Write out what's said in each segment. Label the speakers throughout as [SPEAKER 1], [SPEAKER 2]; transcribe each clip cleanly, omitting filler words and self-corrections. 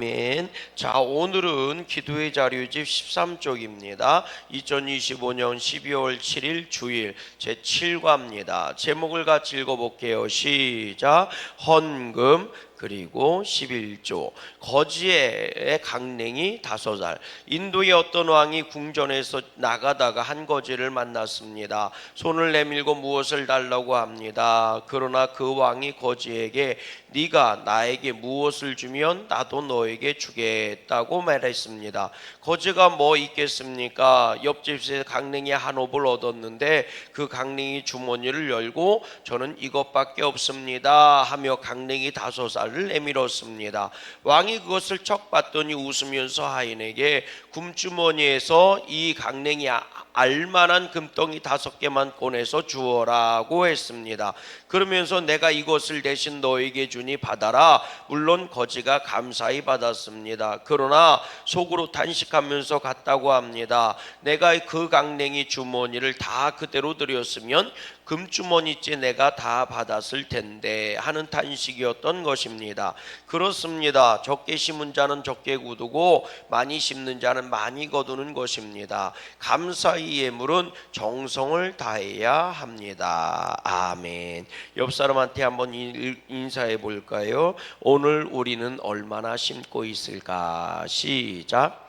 [SPEAKER 1] 아멘. 자, 오늘은 기도의 자료집 13쪽입니다. 2025년 12월 7일 주일 제7과입니다. 제목을 같이 읽어볼게요. 시작. 헌금 그리고 11조. 거지의 강냉이 5살. 인도의 어떤 왕이 궁전에서 나가다가 한 거지를 만났습니다. 손을 내밀고 무엇을 달라고 합니다. 그러나 그 왕이 거지에게 네가 나에게 무엇을 주면 나도 너에게 주겠다고 말했습니다. 거지가 뭐 있겠습니까? 옆집에서 강냉이 한 옵을 얻었는데 그 강냉이 주머니를 열고 저는 이것밖에 없습니다 하며 강냉이 5살을 내밀었습니다. 왕이 그것을 척 봤더니 웃으면서 하인에게 금주머니에서 이 강냉이 알만한 금덩이 5개만 꺼내서 주어라고 했습니다. 그러면서 내가 이것을 대신 너에게 주니 받아라. 물론 거지가 감사히 받았습니다. 그러나 속으로 탄식하면서 갔다고 합니다. 내가 그 강냉이 주머니를 다 그대로 드렸으면 금주머니째 내가 다 받았을 텐데 하는 탄식이었던 것입니다. 그렇습니다. 적게 심은 자는 적게 거두고 많이 심는 자는 많이 거두는 것입니다. 감사의 예물은 정성을 다해야 합니다. 아멘. 옆 사람한테 한번 인사해 볼까요? 오늘 우리는 얼마나 심고 있을까? 시작.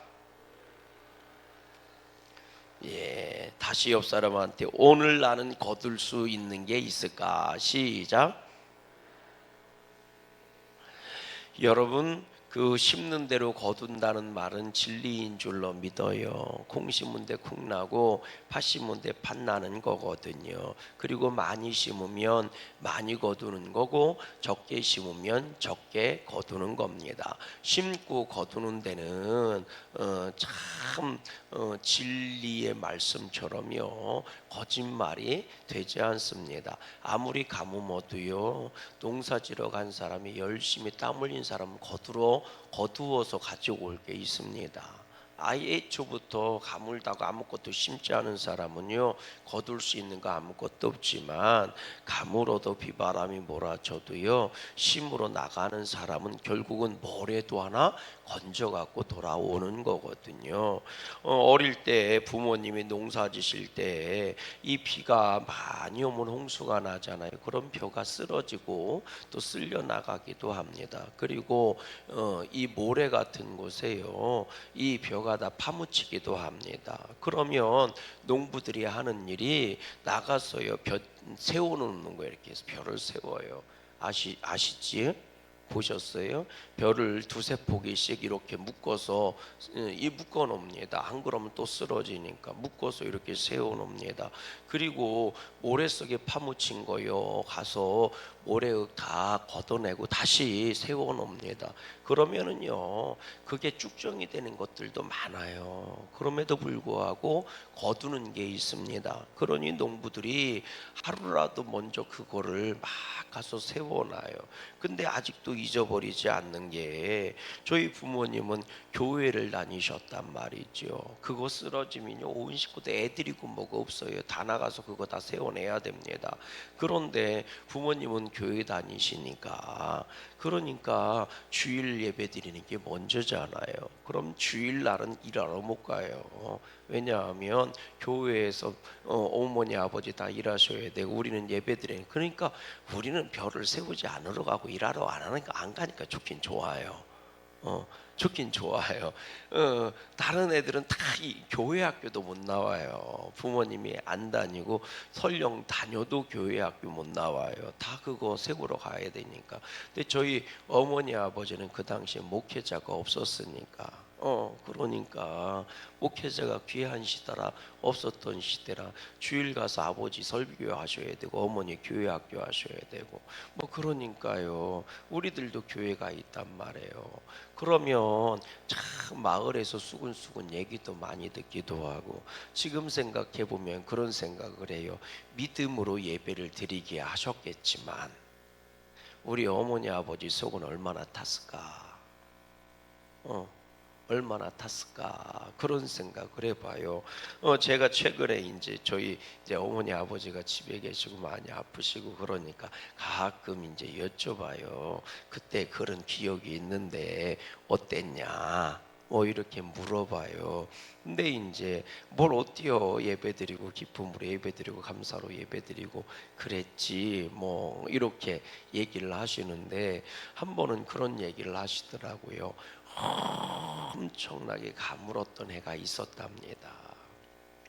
[SPEAKER 1] 예, 다시 옆 사람한테 오늘 나는 거둘 수 있는 게 있을까? 시작. 여러분, 그 심는 대로 거둔다는 말은 진리인 줄로 믿어요. 콩 심은 데 콩 나고 팥 심은 데 팥 나는 거거든요. 그리고 많이 심으면 많이 거두는 거고 적게 심으면 적게 거두는 겁니다. 심고 거두는 데는 참 진리의 말씀처럼요 거짓말이 되지 않습니다. 아무리 가뭄어도요 농사지러 간 사람이 열심히 땀 흘린 사람은 거두어서 가지고 올 게 있습니다. 아예 애초부터 가물다가 아무것도 심지 않은 사람은요 거둘 수 있는 거 아무것도 없지만 가물어도 비바람이 몰아쳐도요 심으러 나가는 사람은 결국은 뭐래도 하나 건져갖고 돌아오는 거거든요. 어릴 때 부모님이 농사 지실 때 이 비가 많이 오면 홍수가 나잖아요. 그럼 벼가 쓰러지고 또 쓸려 나가기도 합니다. 그리고 이 모래 같은 곳에요 이 벼가 다 파묻히기도 합니다. 그러면 농부들이 하는 일이 나가서요 벼 세워놓는 거예요. 이렇게 해서 벼를 세워요. 아시지? 보셨어요? 벼를 두세 포기씩 이렇게 묶어서 묶어 놓습니다. 안 그러면 또 쓰러지니까 묶어서 이렇게 세워 놓습니다. 그리고 모래 속에 파묻힌 거요 가서 모래 다 걷어내고 다시 세워 놓습니다. 그러면은요 그게 쭉정이 되는 것들도 많아요. 그럼에도 불구하고 거두는 게 있습니다. 그러니 농부들이 하루라도 먼저 그거를 막 가서 세워놔요. 근데 아직도 잊어버리지 않는 게 저희 부모님은 교회를 다니셨단 말이죠. 그거 쓰러지면요 온 식구들 애들이고 뭐가 없어요. 다 나가서 그거 다 세워내야 됩니다. 그런데 부모님은 교회 다니시니까 그러니까 주일 예배 드리는 게 먼저잖아요. 그럼 주일날은 일하러 못 가요. 왜냐하면 교회에서 어머니 아버지 다 일하셔야 되고 우리는 예배 드리는 그러니까 우리는 별을 세우지 않으러 가고 일하러 안 가니까 좋긴 좋아요. 좋긴 좋아요. 다른 애들은 다 이 교회 학교도 못 나와요. 부모님이 안 다니고 설령 다녀도 교회 학교 못 나와요. 다 그거 세우러 가야 되니까. 근데 저희 어머니 아버지는 그 당시에 목회자가 없었으니까. 그러니까 목회자가 귀한 시대라 없었던 시대라 주일 가서 아버지 설교 하셔야 되고 어머니 교회 학교 하셔야 되고 뭐 그러니까요 우리들도 교회가 있단 말이에요. 그러면 참 마을에서 수근수근 얘기도 많이 듣기도 하고 지금 생각해 보면 그런 생각을 해요. 믿음으로 예배를 드리게 하셨겠지만 우리 어머니 아버지 속은 얼마나 탔을까? 얼마나 탔을까 그런 생각을 해봐요. 제가 최근에 이제 저희 이제 어머니 아버지가 집에 계시고 많이 아프시고 그러니까 가끔 이제 여쭤봐요. 그때 그런 기억이 있는데 어땠냐? 뭐 이렇게 물어봐요. 근데 이제 뭘 어때요? 예배드리고 기쁨으로 예배드리고 감사로 예배드리고 그랬지 뭐 이렇게 얘기를 하시는데 한 번은 그런 얘기를 하시더라고요. 엄청나게 가물었던 해가 있었답니다.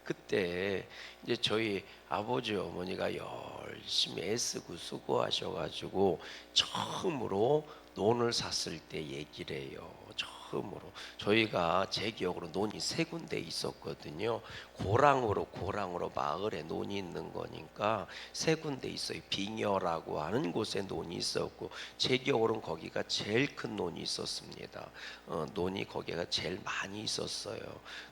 [SPEAKER 1] 그때 이제 저희 아버지 어머니가 열심히 애쓰고 수고하셔가지고 처음으로 논을 샀을 때 얘기를 해요. 처음으로 저희가 제 기억으로 논이 세 군데 있었거든요. 고랑으로 마을에 논이 있는 거니까 세 군데 있어요. 빙여라고 하는 곳에 논이 있었고 제 기억으로는 거기가 제일 큰 논이 있었습니다. 논이 거기가 제일 많이 있었어요.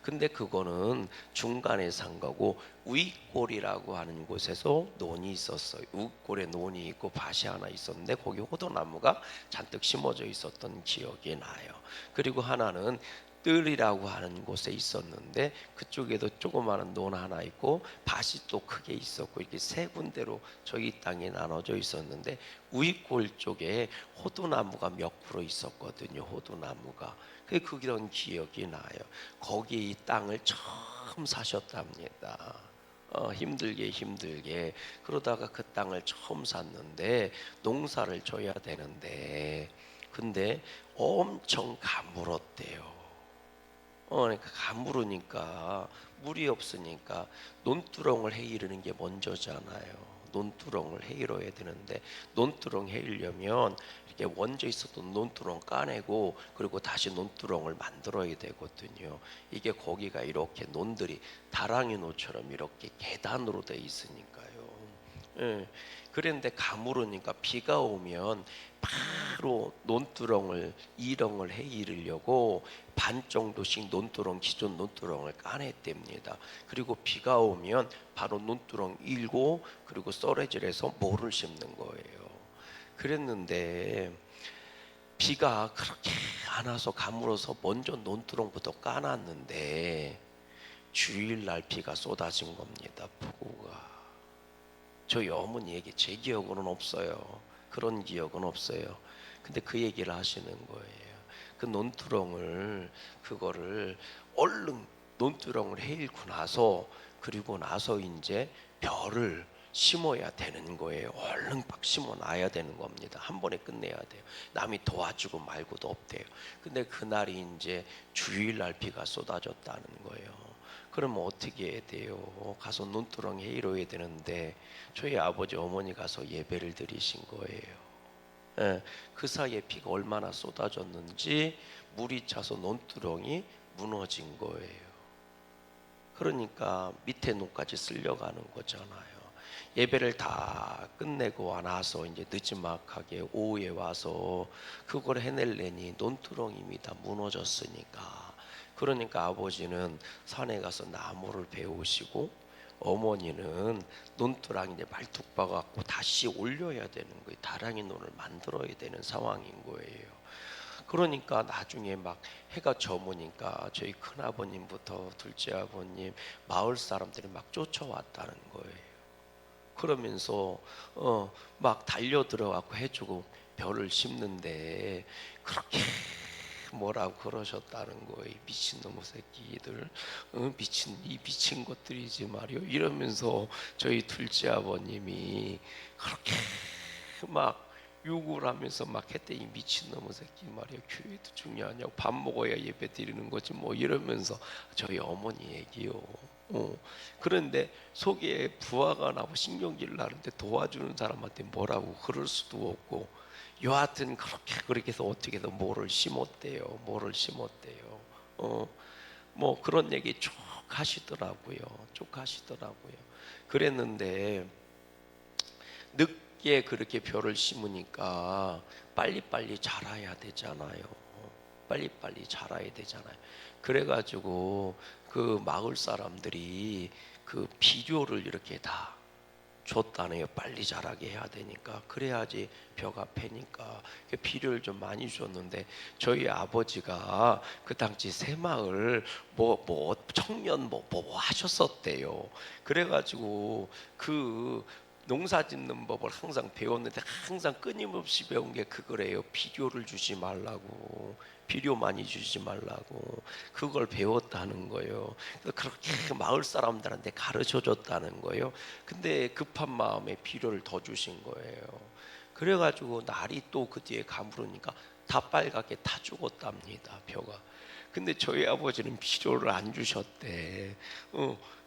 [SPEAKER 1] 근데 그거는 중간에 산 거고 우익골이라고 하는 곳에서 논이 있었어요. 우익골에 논이 있고 밭이 하나 있었는데 거기 호도나무가 잔뜩 심어져 있었던 기억이 나요. 그리고 하나는 뜰이라고 하는 곳에 있었는데 그쪽에도 조그마한 논 하나 있고 밭이 또 크게 있었고 이렇게 세 군데로 저희 땅이 나눠져 있었는데 우익골 쪽에 호두나무가 몇 그루 있었거든요. 호두나무가 그런 기억이 나요. 거기 이 땅을 처음 사셨답니다. 힘들게 그러다가 그 땅을 처음 샀는데 농사를 져야 되는데 근데 엄청 가물었대요. 그러니까 가물으니까 물이 없으니까 논두렁을 해이르는 게 먼저잖아요. 논두렁을 해이러야 되는데 논두렁 해이려면 이렇게 원저 있었던 논두렁 까내고 그리고 다시 논두렁을 만들어야 되거든요. 이게 거기가 이렇게 논들이 다랑이 노처럼 이렇게 계단으로 돼 있으니까요. 예. 그런데 가물으니까 비가 오면 바로 논두렁을 이렁을 해 이르려고 반 정도씩 논두렁 기존 논두렁을 까냈답니다. 그리고 비가 오면 바로 논두렁 일고 그리고 썰어질해서 모를 심는 거예요. 그랬는데 비가 그렇게 안 와서 가물어서 먼저 논두렁부터 까놨는데 주일날 비가 쏟아진 겁니다. 폭우가. 저희 어머니에게 제 기억으로는 없어요. 그런 기억은 없어요. 근데 그 얘기를 하시는 거예요. 그 논두렁을 그거를 얼른 논두렁을 해일고 나서 그리고 나서 이제 벼를 심어야 되는 거예요. 얼른 막 심어 놔야 되는 겁니다. 한 번에 끝내야 돼요. 남이 도와주고 말고도 없대요. 근데 그날이 이제 주일날 비가 쏟아졌다는 거예요. 그러면 어떻게 해야 돼요? 가서 논두렁에 이뤄야 되는데 저희 아버지 어머니 가서 예배를 드리신 거예요. 예, 그 사이에 비가 얼마나 쏟아졌는지 물이 차서 논두렁이 무너진 거예요. 그러니까 밑에 논까지 쓸려가는 거잖아요. 예배를 다 끝내고 나서 이제 늦지막하게 오후에 와서 그걸 해낼래니 논두렁이 이미 다 무너졌으니까. 그러니까 아버지는 산에 가서 나무를 베우시고 어머니는 논두렁 이제 말뚝 박아갖고 다시 올려야 되는 거예요. 다랑이 논을 만들어야 되는 상황인 거예요. 그러니까 나중에 막 해가 저무니까 저희 큰아버님부터 둘째 아버님 마을 사람들이 막 쫓아왔다는 거예요. 그러면서 막 달려 들어가고 해주고 벼를 심는데 그렇게 뭐라고 그러셨다는 거예요. 미친놈의 새끼들, 미친 이 미친 것들이지 말이요. 이러면서 저희 둘째 아버님이 그렇게 막 욕을 하면서 막 했대. 이 미친놈의 새끼 말이야. 교회도 중요하냐고, 밥 먹어야 예배 드리는 거지 뭐 이러면서 저희 어머니 얘기요. 그런데 속에 부하가 나고 신경질 나는데 도와주는 사람한테 뭐라고 그럴 수도 없고 여하튼 그렇게 해서 어떻게 해서 뭐를 심었대요. 뭐 그런 얘기 쭉 하시더라고요. 그랬는데 늦게 그렇게 벼를 심으니까 빨리빨리 자라야 되잖아요. 그래가지고 그 마을 사람들이 그 비료를 이렇게 다 줬다네요. 빨리 자라게 해야 되니까. 그래야지 벼가 패니까. 비료를 좀 많이 줬는데 저희 아버지가 그 당시 새마을 청년 뭐 하셨었대요. 그래가지고 그 농사 짓는 법을 항상 배웠는데 항상 끊임없이 배운 게 그거래요. 비료를 주지 말라고. 비료 많이 주지 말라고. 그걸 배웠다는 거예요. 그래서 그렇게 마을 사람들한테 가르쳐 줬다는 거예요. 근데 급한 마음에 비료를 더 주신 거예요. 그래가지고 날이 또 그 뒤에 가물으니까 다 빨갛게 타 죽었답니다, 벼가. 근데 저희 아버지는 비료를 안 주셨대.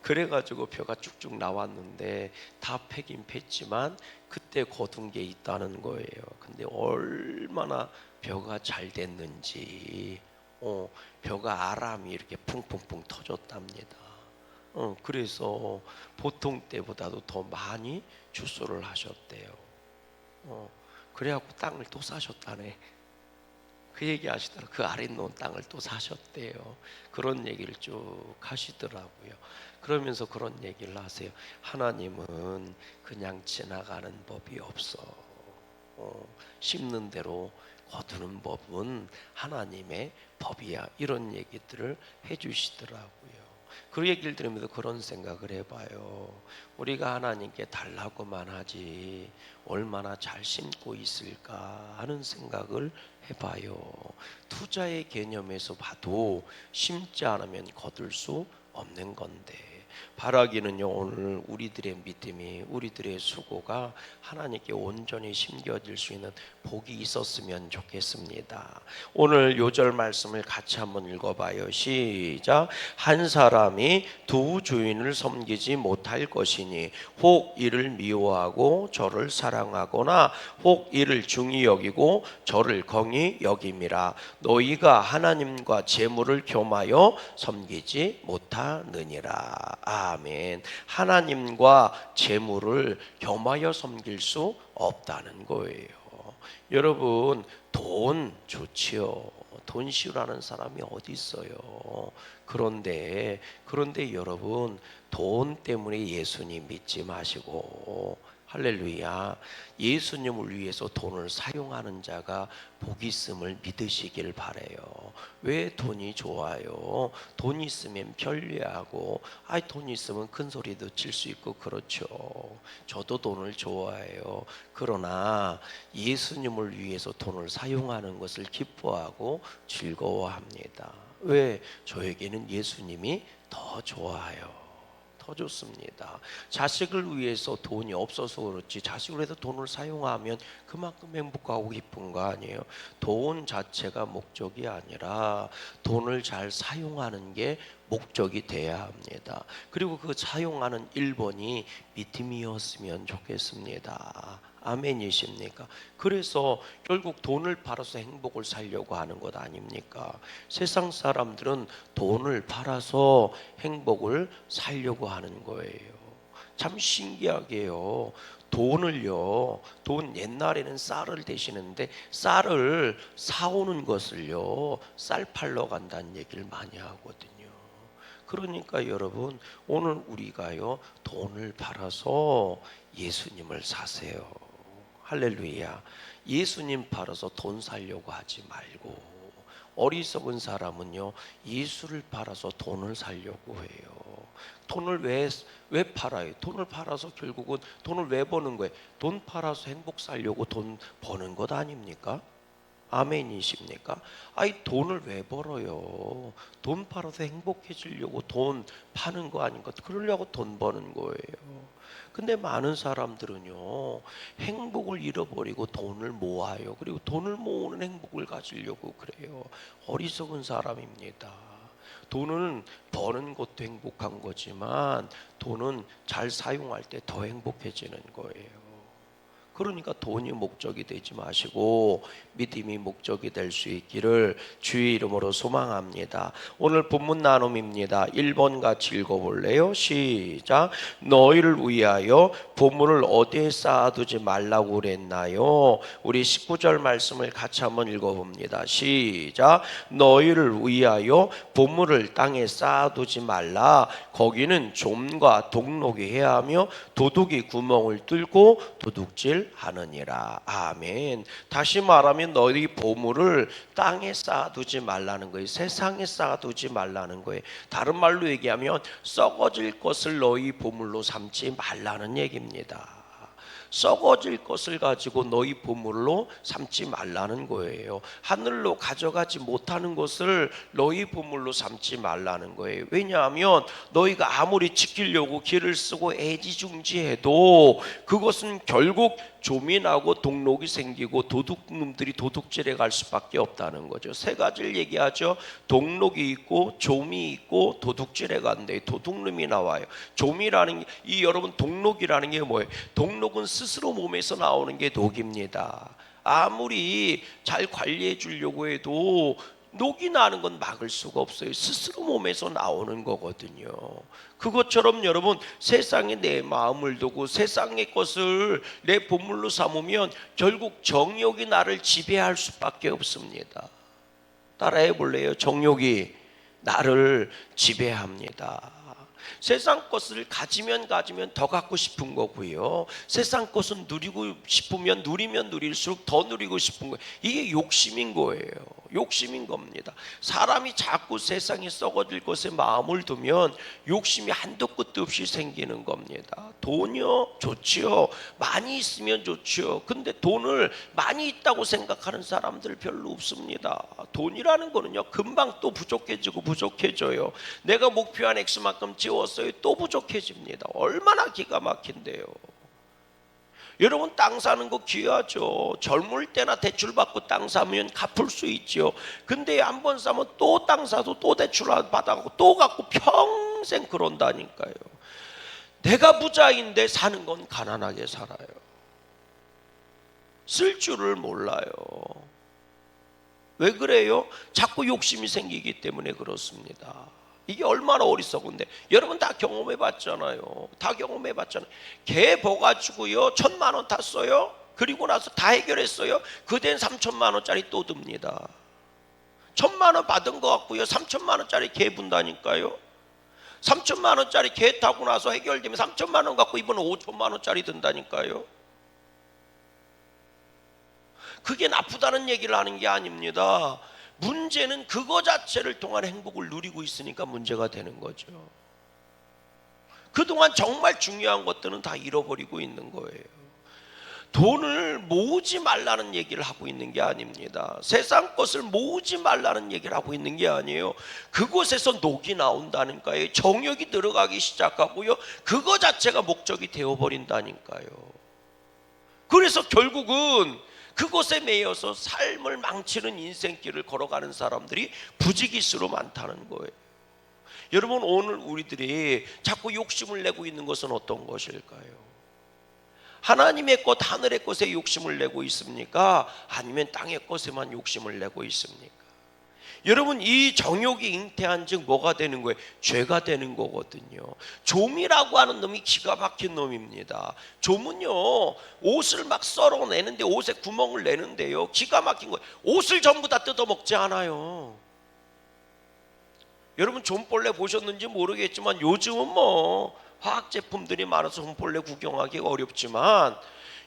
[SPEAKER 1] 그래가지고 벼가 쭉쭉 나왔는데 다 패긴 팼지만 그때 거둔 게 있다는 거예요. 근데 얼마나 벼가 잘 됐는지, 벼가 아람이 이렇게 풍풍풍 터졌답니다. 그래서 보통 때보다도 더 많이 추수를 하셨대요. 그래갖고 땅을 또 사셨다네. 그 얘기 하시더라고요. 그 아래 놓은 땅을 또 사셨대요. 그런 얘기를 쭉 하시더라고요. 그러면서 그런 얘기를 하세요. 하나님은 그냥 지나가는 법이 없어. 심는 대로 거두는 법은 하나님의 법이야. 이런 얘기들을 해주시더라고요. 그 얘기를 들으면서 그런 생각을 해봐요. 우리가 하나님께 달라고만 하지 얼마나 잘 심고 있을까 하는 생각을 해봐요. 투자의 개념에서 봐도 심지 않으면 거둘 수 없는 건데, 바라기는요, 오늘 우리들의 믿음이, 우리들의 수고가 하나님께 온전히 심겨질 수 있는 복이 있었으면 좋겠습니다. 오늘 요절 말씀을 같이 한번 읽어봐요. 시작. 한 사람이 두 주인을 섬기지 못할 것이니 혹 이를 미워하고 저를 사랑하거나 혹 이를 중히 여기고 저를 긍히 여김이라. 너희가 하나님과 재물을 겸하여 섬기지 못하느니라. 아멘. 하나님과 재물을 겸하여 섬길 수 없다는 거예요. 여러분, 돈 좋지요. 돈 싫어하는 사람이 어디 있어요. 그런데 여러분, 돈 때문에 예수님 믿지 마시고, 할렐루야, 예수님을 위해서 돈을 사용하는 자가 복이 있음을 믿으시길 바래요. 왜 돈이 좋아요? 돈 있으면 편리하고, 돈 있으면 큰 소리도 칠 수 있고 그렇죠. 저도 돈을 좋아해요. 그러나 예수님을 위해서 돈을 사용하는 것을 기뻐하고 즐거워합니다. 왜? 저에게는 예수님이 더 좋아요. 더 좋습니다. 자식을 위해서 돈이 없어서 그렇지, 자식을 위해서 돈을 사용하면 그만큼 행복하고 기쁜 거 아니에요. 돈 자체가 목적이 아니라 돈을 잘 사용하는 게 목적이 돼야 합니다. 그리고 그 사용하는 1번이 믿음이었으면 좋겠습니다. 아멘이십니까? 그래서 결국 돈을 팔아서 행복을 살려고 하는 것 아닙니까? 세상 사람들은 돈을 팔아서 행복을 살려고 하는 거예요. 참 신기하게요. 돈 옛날에는 쌀을 대시는데 쌀을 사오는 것을요, 쌀 팔러 간다는 얘기를 많이 하거든요. 그러니까 여러분, 오늘 우리가요, 돈을 팔아서 예수님을 사세요. 할렐루야. 예수님 팔아서 돈 살려고 하지 말고, 어리석은 사람은요, 예수를 팔아서 돈을 살려고 해요. 돈을 왜 팔아요? 돈을 팔아서 결국은 돈을 왜 버는 거예요? 돈 팔아서 행복 살려고 돈 버는 것 아닙니까? 아멘이십니까? 돈을 왜 벌어요? 돈 팔아서 행복해지려고 돈 파는 거 아닌가? 그러려고 돈 버는 거예요. 근데 많은 사람들은요, 행복을 잃어버리고 돈을 모아요. 그리고 돈을 모으는 행복을 가지려고 그래요. 어리석은 사람입니다. 돈은 버는 것도 행복한 거지만 돈은 잘 사용할 때 더 행복해지는 거예요. 그러니까 돈이 목적이 되지 마시고 믿음이 목적이 될 수 있기를 주의 이름으로 소망합니다. 오늘 본문 나눔입니다. 1번 같이 읽어볼래요? 시작. 너희를 위하여 보물을 어디에 쌓아두지 말라고 그랬나요? 우리 19절 말씀을 같이 한번 읽어봅니다. 시작. 너희를 위하여 보물을 땅에 쌓아두지 말라. 거기는 좀과 독록이 해하며 도둑이 구멍을 뚫고 도둑질 하느니라. 아멘. 다시 말하면 너희 보물을 땅에 쌓아두지 말라는 거예요. 세상에 쌓아두지 말라는 거예요. 다른 말로 얘기하면 썩어질 것을 너희 보물로 삼지 말라는 얘기입니다. 썩어질 것을 가지고 너희 보물로 삼지 말라는 거예요. 하늘로 가져가지 못하는 것을 너희 보물로 삼지 말라는 거예요. 왜냐하면 너희가 아무리 지키려고 길을 쓰고 애지중지해도 그것은 결국 좀이 나고 독록이 생기고 도둑놈들이 도둑질해 갈 수밖에 없다는 거죠. 세 가지를 얘기하죠. 독록이 있고 좀이 있고 도둑질해 간대. 도둑놈이 나와요. 좀이라는 이 여러분 독록이라는 게 뭐예요? 독록은 스스로 몸에서 나오는 게 독입니다. 아무리 잘 관리해 주려고 해도 녹이 나는 건 막을 수가 없어요. 스스로 몸에서 나오는 거거든요. 그것처럼 여러분 세상에 내 마음을 두고 세상의 것을 내 보물로 삼으면 결국 정욕이 나를 지배할 수밖에 없습니다. 따라해 볼래요? 정욕이 나를 지배합니다. 세상 것을 가지면 더 갖고 싶은 거고요. 세상 것은 누리고 싶으면 누리면 누릴수록 더 누리고 싶은 거예요. 이게 욕심인 거예요. 욕심인 겁니다. 사람이 자꾸 세상에 썩어질 것에 마음을 두면 욕심이 한도 끝도 없이 생기는 겁니다. 돈이요? 좋지요. 많이 있으면 좋지요. 근데 돈을 많이 있다고 생각하는 사람들 별로 없습니다. 돈이라는 거는요, 금방 또 부족해져요. 내가 목표한 액수만큼 채웠어요. 또 부족해집니다. 얼마나 기가 막힌데요. 여러분 땅 사는 거 귀하죠. 젊을 때나 대출 받고 땅 사면 갚을 수 있죠. 근데 한번 사면 또 땅 사도 또 대출 받아갖고 또 갚고 평생 그런다니까요. 내가 부자인데 사는 건 가난하게 살아요. 쓸 줄을 몰라요. 왜 그래요? 자꾸 욕심이 생기기 때문에 그렇습니다. 이게 얼마나 어리석은데. 여러분 다 경험해봤잖아요. 개 버가지고요 1,000만 원 탔어요. 그리고 나서 다 해결했어요. 그댄 3,000만 원짜리 또 듭니다. 1,000만 원 받은 거 같고요 3,000만 원짜리 개 분다니까요. 3,000만 원짜리 개 타고 나서 해결되면 3,000만 원 갖고 이번에 5,000만 원짜리 든다니까요. 그게 나쁘다는 얘기를 하는 게 아닙니다. 문제는 그거 자체를 통한 행복을 누리고 있으니까 문제가 되는 거죠. 그동안 정말 중요한 것들은 다 잃어버리고 있는 거예요. 돈을 모으지 말라는 얘기를 하고 있는 게 아닙니다. 세상 것을 모으지 말라는 얘기를 하고 있는 게 아니에요. 그곳에서 녹이 나온다니까요. 정욕이 들어가기 시작하고요. 그거 자체가 목적이 되어버린다니까요. 그래서 결국은 그곳에 매여서 삶을 망치는 인생길을 걸어가는 사람들이 부지기수로 많다는 거예요. 여러분 오늘 우리들이 자꾸 욕심을 내고 있는 것은 어떤 것일까요? 하나님의 것, 하늘의 것에 욕심을 내고 있습니까? 아니면 땅의 것에만 욕심을 내고 있습니까? 여러분 이 정욕이 잉태한 즉 뭐가 되는 거예요? 죄가 되는 거거든요. 좀이라고 하는 놈이 기가 막힌 놈입니다. 좀은요 옷을 막 썰어내는데 옷에 구멍을 내는데요 기가 막힌 거예요. 옷을 전부 다 뜯어먹지 않아요. 여러분 좀벌레 보셨는지 모르겠지만 요즘은 뭐 화학 제품들이 많아서 좀벌레 구경하기 어렵지만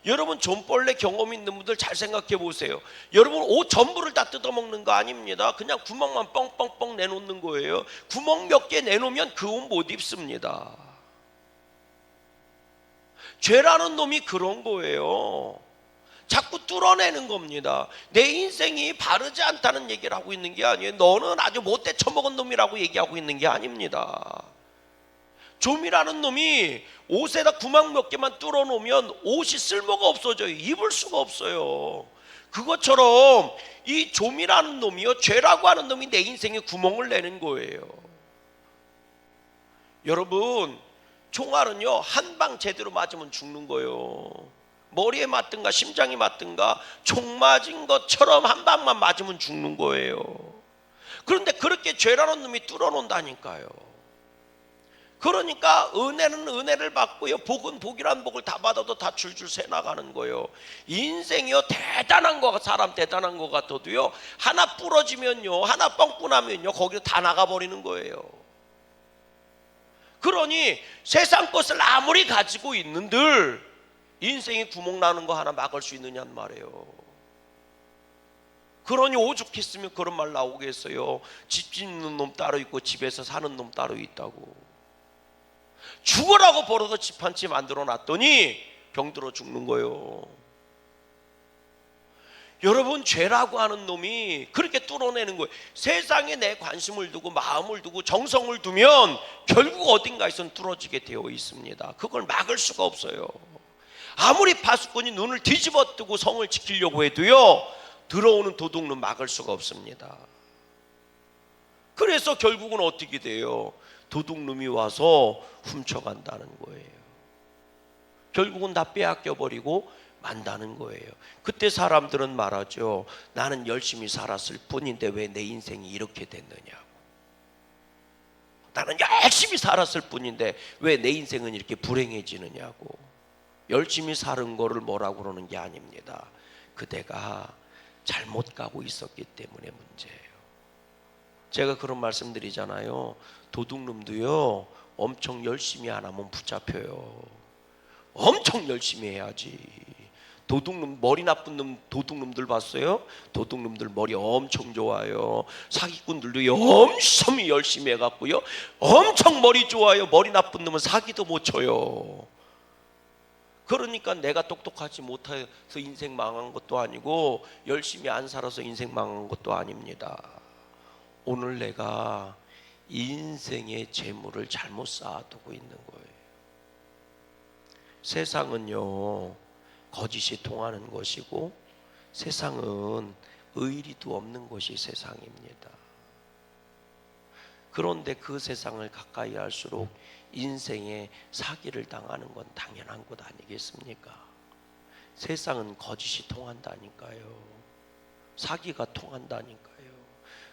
[SPEAKER 1] 여러분 좀벌레 경험 있는 분들 잘 생각해 보세요. 여러분 옷 전부를 다 뜯어먹는 거 아닙니다. 그냥 구멍만 뻥뻥뻥 내놓는 거예요. 구멍 몇 개 내놓으면 그 옷 못 입습니다. 죄라는 놈이 그런 거예요. 자꾸 뚫어내는 겁니다. 내 인생이 바르지 않다는 얘기를 하고 있는 게 아니에요. 너는 아주 못돼 처먹은 놈이라고 얘기하고 있는 게 아닙니다. 좀이라는 놈이 옷에다 구멍 몇 개만 뚫어 놓으면 옷이 쓸모가 없어져요. 입을 수가 없어요. 그것처럼 이 좀이라는 놈이요 죄라고 하는 놈이 내 인생에 구멍을 내는 거예요. 여러분 총알은요 한 방 제대로 맞으면 죽는 거예요. 머리에 맞든가 심장에 맞든가 총 맞은 것처럼 한 방만 맞으면 죽는 거예요. 그런데 그렇게 죄라는 놈이 뚫어놓는다니까요. 그러니까 은혜는 은혜를 받고요, 복은 복이란 복을 다 받아도 다 줄줄 새 나가는 거예요. 인생이요, 대단한 거, 사람 대단한 거 같아도요, 하나 부러지면요, 하나 뻥꾸 나면요, 거기로 다 나가버리는 거예요. 그러니 세상 것을 아무리 가지고 있는들 인생에 구멍 나는 거 하나 막을 수 있느냐는 말이에요. 그러니 오죽했으면 그런 말 나오겠어요. 집 짓는 놈 따로 있고 집에서 사는 놈 따로 있다고. 죽으라고 벌어서 집 한 채 만들어 놨더니 병들어 죽는 거예요. 여러분, 죄라고 하는 놈이 그렇게 뚫어내는 거예요. 세상에 내 관심을 두고 마음을 두고 정성을 두면 결국 어딘가에선 뚫어지게 되어 있습니다. 그걸 막을 수가 없어요. 아무리 파수꾼이 눈을 뒤집어 뜨고 성을 지키려고 해도요, 들어오는 도둑은 막을 수가 없습니다. 그래서 결국은 어떻게 돼요? 도둑놈이 와서 훔쳐간다는 거예요. 결국은 다 빼앗겨버리고 만다는 거예요. 그때 사람들은 말하죠. 나는 열심히 살았을 뿐인데 왜 내 인생이 이렇게 됐느냐고. 나는 열심히 살았을 뿐인데 왜 내 인생은 이렇게 불행해지느냐고. 열심히 사는 거를 뭐라고 그러는 게 아닙니다. 그대가 잘못 가고 있었기 때문에 문제예요. 제가 그런 말씀 드리잖아요. 도둑놈도요, 엄청 열심히 안 하면 붙잡혀요. 엄청 열심히 해야지. 도둑놈, 머리 나쁜 놈, 도둑놈들 봤어요? 도둑놈들 머리 엄청 좋아요. 사기꾼들도 엄청 열심히 해갖고요, 엄청 머리 좋아요. 머리 나쁜 놈은 사기도 못 쳐요. 그러니까 내가 똑똑하지 못해서 인생 망한 것도 아니고 열심히 안 살아서 인생 망한 것도 아닙니다. 오늘 내가 인생의 재물을 잘못 쌓아두고 있는 거예요. 세상은요, 거짓이 통하는 것이고 세상은 의리도 없는 것이 세상입니다. 그런데 그 세상을 가까이 할수록 인생에 사기를 당하는 건 당연한 것 아니겠습니까? 세상은 거짓이 통한다니까요. 사기가 통한다니까요.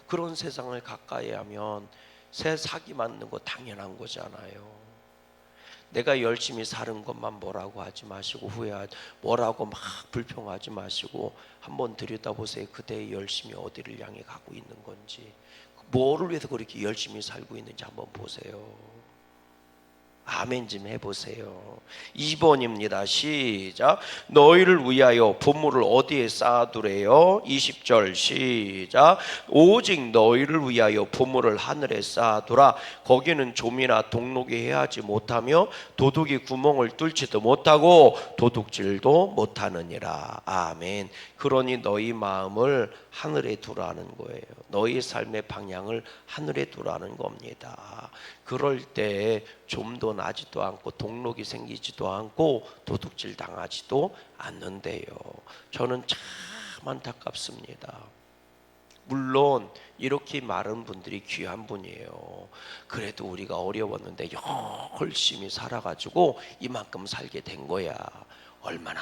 [SPEAKER 1] 그런 세상을 가까이 하면 새 사기 맞는 거 당연한 거잖아요. 내가 열심히 사는 것만 뭐라고 하지 마시고 뭐라고 막 불평하지 마시고 한번 들여다보세요. 그대의 열심이 어디를 향해 가고 있는 건지, 뭐를 위해서 그렇게 열심히 살고 있는지 한번 보세요. 아멘 좀 해보세요. 2번입니다. 시작. 너희를 위하여 보물을 어디에 쌓아두래요? 20절 시작. 오직 너희를 위하여 보물을 하늘에 쌓아두라. 거기는 좀이나 동록이 해하지 못하며 도둑이 구멍을 뚫지도 못하고 도둑질도 못하느니라. 아멘. 그러니 너희 마음을 하늘에 두라는 거예요. 너희 삶의 방향을 하늘에 두라는 겁니다. 그럴 때 좀도 나지도 않고 동록이 생기지도 않고 도둑질 당하지도 않는데요. 저는 참 안타깝습니다. 물론 이렇게 많은 분들이 귀한 분이에요. 그래도 우리가 어려웠는데 열심히 살아가지고 이만큼 살게 된 거야. 얼마나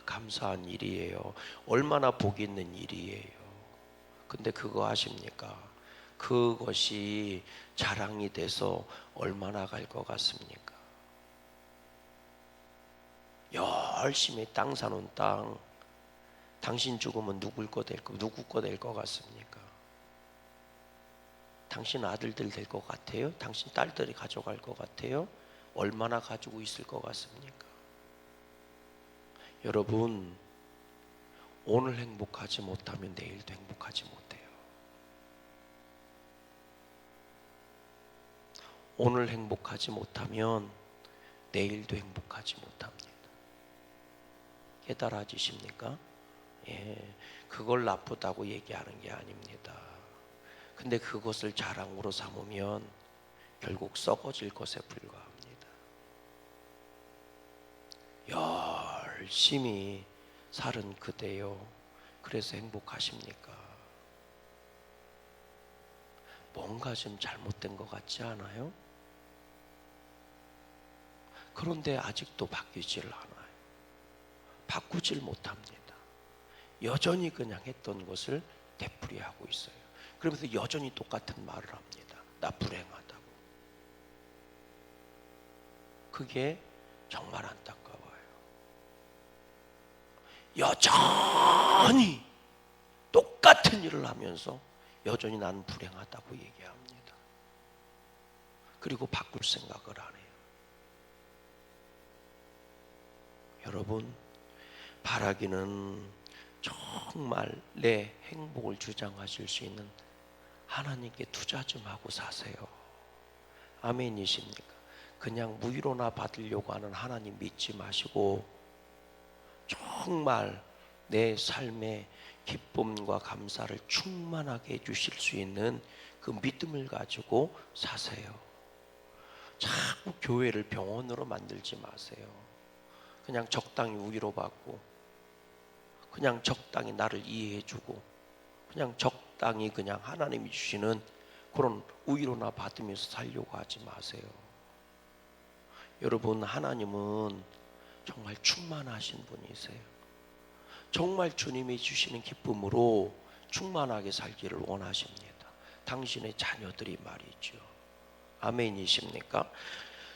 [SPEAKER 1] 감사한 일이에요. 얼마나 복 있는 일이에요. 근데 그거 아십니까? 그것이 자랑이 돼서 얼마나 갈 것 같습니까? 열심히 땅 사놓은 땅, 당신 죽으면 누구 거 될 것 같습니까? 당신 아들들 될 것 같아요? 당신 딸들이 가져갈 것 같아요? 얼마나 가지고 있을 것 같습니까? 여러분, 오늘 행복하지 못하면 내일도 행복하지 못해요. 오늘 행복하지 못하면 내일도 행복하지 못합니다. 깨달아지십니까? 예, 그걸 나쁘다고 얘기하는 게 아닙니다. 근데 그것을 자랑으로 삼으면 결국 썩어질 것에 불과합니다. 열심히 살은 그대요. 그래서 행복하십니까? 뭔가 좀 잘못된 것 같지 않아요? 그런데 아직도 바뀌지를 않아요. 바꾸질 못합니다. 여전히 그냥 했던 것을 되풀이하고 있어요. 그러면서 여전히 똑같은 말을 합니다. 나 불행하다고. 그게 정말 안타까워요. 여전히 똑같은 일을 하면서 여전히 나는 불행하다고 얘기합니다. 그리고 바꿀 생각을 안 해요. 여러분, 바라기는 정말 내 행복을 주장하실 수 있는 하나님께 투자 좀 하고 사세요. 아멘이십니까? 그냥 무위로나 받으려고 하는 하나님 믿지 마시고 정말 내 삶의 기쁨과 감사를 충만하게 해주실 수 있는 그 믿음을 가지고 사세요. 자꾸 교회를 병원으로 만들지 마세요. 그냥 적당히 위로받고, 그냥 적당히 나를 이해해주고, 그냥 적당히 그냥 하나님이 주시는 그런 위로나 받으면서 살려고 하지 마세요. 여러분, 하나님은 정말 충만하신 분이세요. 정말 주님이 주시는 기쁨으로 충만하게 살기를 원하십니다. 당신의 자녀들이 말이죠. 아멘이십니까?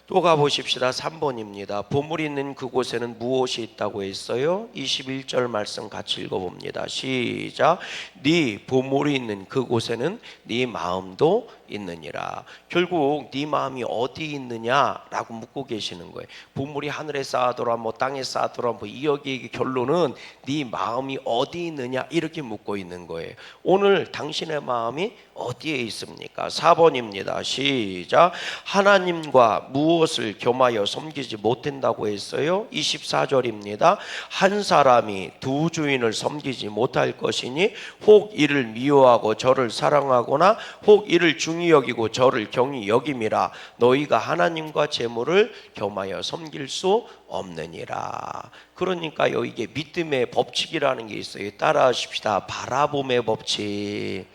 [SPEAKER 1] 또 가보십시다. 3번입니다. 보물이 있는 그곳에는 무엇이 있다고 했어요? 21절 말씀 같이 읽어봅니다. 시작. 네 보물이 있는 그곳에는 네 마음도 있느니라. 결국 네 마음이 어디 있느냐라고 묻고 계시는 거예요. 보물이 하늘에 쌓아더라 뭐 땅에 쌓아더라 뭐 이 여기의 결론은 네 마음이 어디 있느냐 이렇게 묻고 있는 거예요. 오늘 당신의 마음이 어디에 있습니까? 4번입니다. 시작. 하나님과 무엇을 겸하여 섬기지 못한다고 했어요? 24절입니다. 한 사람이 두 주인을 섬기지 못할 것이니 혹 이를 미워하고 저를 사랑하거나 혹 이를 중히 여기고 저를 경히 여김이라. 너희가 하나님과 재물을 겸하여 섬길 수 없느니라. 그러니까요, 이게 믿음의 법칙이라는 게 있어요. 따라하십시다. 바라봄의 법칙.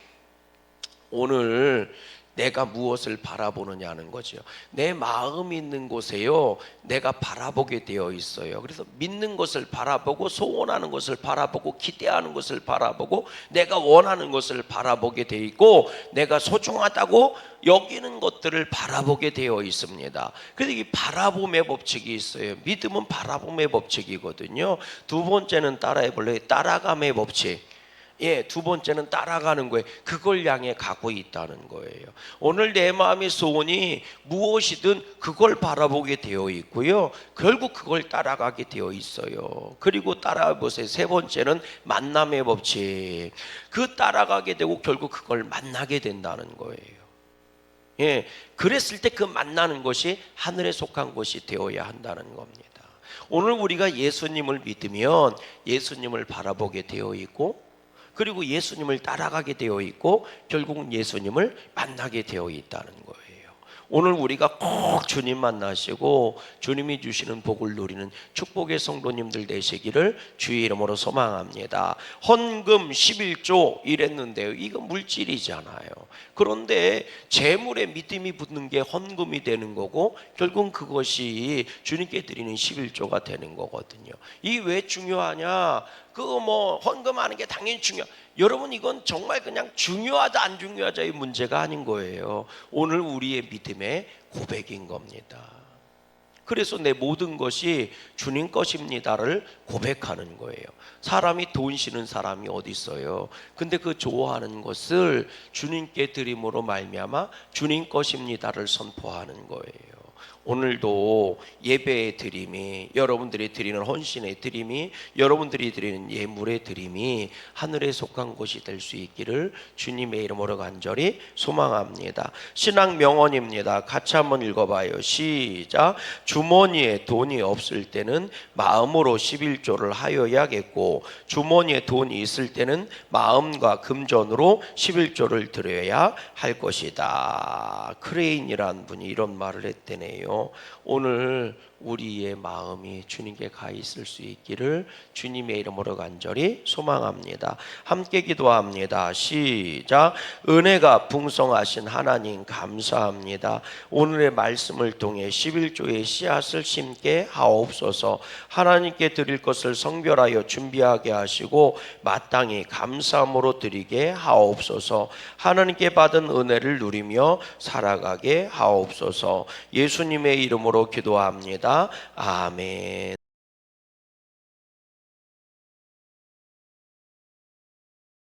[SPEAKER 1] 오늘 내가 무엇을 바라보느냐는 거죠. 내 마음이 있는 곳에요, 내가 바라보게 되어 있어요. 그래서 믿는 것을 바라보고, 소원하는 것을 바라보고, 기대하는 것을 바라보고, 내가 원하는 것을 바라보게 되어 있고, 내가 소중하다고 여기는 것들을 바라보게 되어 있습니다. 그래서 이 바라봄의 법칙이 있어요. 믿음은 바라봄의 법칙이거든요. 두 번째는 따라해 볼래요? 따라감의 법칙. 두 번째는 따라가는 거예요. 그걸 향해 가고 있다는 거예요. 오늘 내 마음의 소원이 무엇이든 그걸 바라보게 되어 있고요, 결국 그걸 따라가게 되어 있어요. 그리고 따라해 보세요. 세 번째는 만남의 법칙. 그 따라가게 되고 결국 그걸 만나게 된다는 거예요. 그랬을 때 그 만나는 것이 하늘에 속한 것이 되어야 한다는 겁니다. 오늘 우리가 예수님을 믿으면 예수님을 바라보게 되어 있고, 그리고 예수님을 따라가게 되어 있고, 결국은 예수님을 만나게 되어 있다는 거예요. 오늘 우리가 꼭 주님 만나시고 주님이 주시는 복을 누리는 축복의 성도님들 되시기를 주의 이름으로 소망합니다. 헌금 11조 이랬는데요, 이거 물질이잖아요. 그런데 재물에 믿음이 붙는 게 헌금이 되는 거고, 결국은 그것이 주님께 드리는 11조가 되는 거거든요. 이 왜 중요하냐? 그거 뭐 헌금하는 게 당연히 중요. 여러분, 이건 정말 그냥 중요하다 안 중요하다의 문제가 아닌 거예요. 오늘 우리의 믿음의 고백인 겁니다. 그래서 내 모든 것이 주님 것입니다를 고백하는 거예요. 사람이 돈 쓰는 사람이 어디 있어요? 근데 그 좋아하는 것을 주님께 드림으로 말미암아 주님 것입니다를 선포하는 거예요. 오늘도 예배의 드림이, 여러분들이 드리는 헌신의 드림이, 여러분들이 드리는 예물의 드림이 하늘에 속한 것이 될 수 있기를 주님의 이름으로 간절히 소망합니다. 신앙 명언입니다. 같이 한번 읽어봐요. 시작. 주머니에 돈이 없을 때는 마음으로 11조를 하여야겠고, 주머니에 돈이 있을 때는 마음과 금전으로 11조를 드려야 할 것이다. 크레인이라는 분이 이런 말을 했대네요. 오늘 우리의 마음이 주님께 가 있을 수 있기를 주님의 이름으로 간절히 소망합니다. 함께 기도합니다. 시작. 은혜가 풍성하신 하나님 감사합니다. 오늘의 말씀을 통해 11조의 씨앗을 심게 하옵소서. 하나님께 드릴 것을 성별하여 준비하게 하시고 마땅히 감사함으로 드리게 하옵소서. 하나님께 받은 은혜를 누리며 살아가게 하옵소서. 예수님의 이름으로 기도합니다. 아멘.